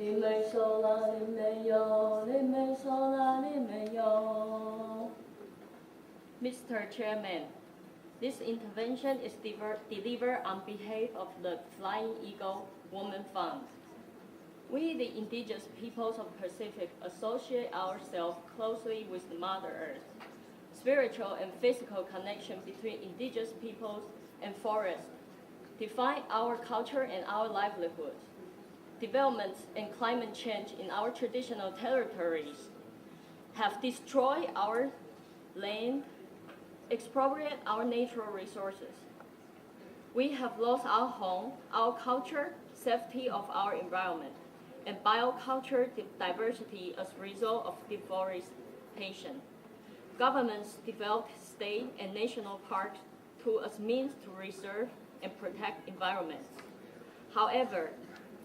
你没收了，你没有，你没收了，你没有。Mr. Chairman, this intervention is delivered on behalf of the Flying Eagle Women Fund. We, the indigenous peoples of the Pacific, associate ourselves closely with the Mother Earth. Spiritual and physical connection between indigenous peoples and forests define our culture and our livelihoods. Developments and climate change in our traditional territories have destroyed our land, expropriated our natural resources. We have lost our home, our culture, safety of our environment, and bioculture diversity as a result of deforestation. Governments developed state and national parks as means to reserve and protect environments. However,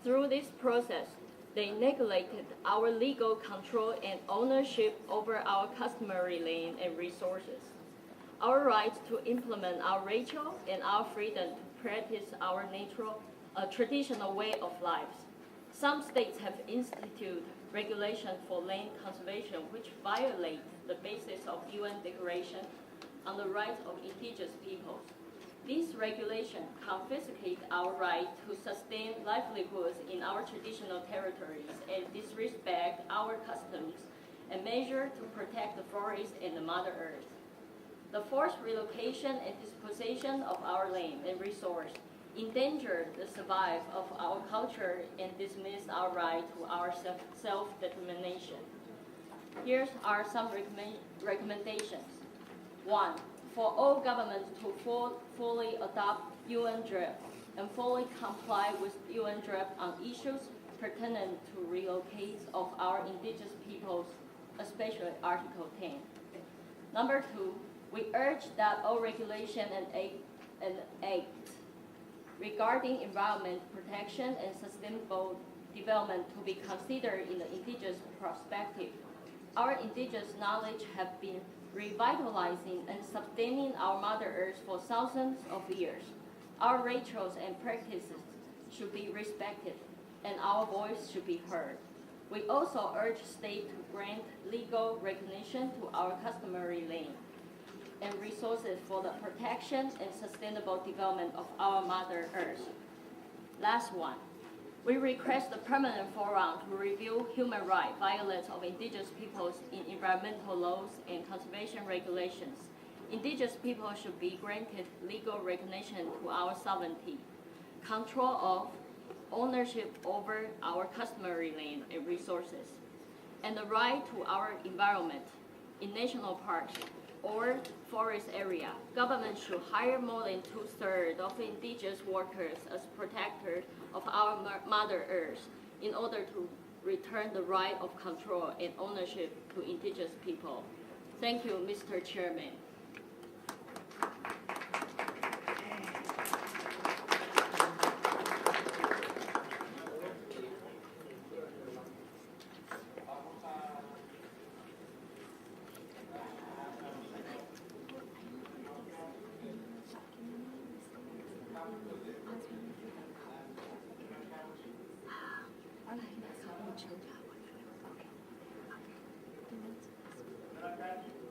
through this process, they neglected our legal control and ownership over our customary land and resources, our rights to implement our ritual, and our freedom to practice our traditional way of life. Some states have instituted regulations for land conservation which violate the basis of UN Declaration on the Rights of Indigenous Peoples. These regulations confiscate our right to sustain livelihoods in our traditional territories and disrespect our customs and measure to protect the forest and the Mother Earth. The forced relocation and dispossession of our land and resource endanger the survival of our culture and dismiss our right to our self-determination. Here are some recommendations. 1. For all governments to fully adopt UN draft and fully comply with UN draft on issues pertinent to relocate of our indigenous peoples, especially Article 10. Number 2, we urge that all regulation and act regarding environment protection and sustainable development to be considered in the indigenous perspective. Our indigenous knowledge have been revitalizing and sustaining our Mother Earth for thousands of years. Our rituals and practices should be respected, and our voice should be heard. We also urge states to grant legal recognition to our customary land and resources for the protection and sustainable development of our Mother Earth. Last one. We request the permanent forum to review human rights violations of indigenous peoples in environmental laws and conservation regulations. Indigenous people should be granted legal recognition to our sovereignty, control of ownership over our customary land and resources, and the right to our environment in national parks or forest area. Government should hire more than 2/3 of indigenous workers as protectors of our Mother Earth in order to return the right of control and ownership to indigenous people. Thank you, Mr. Chairman. Okay.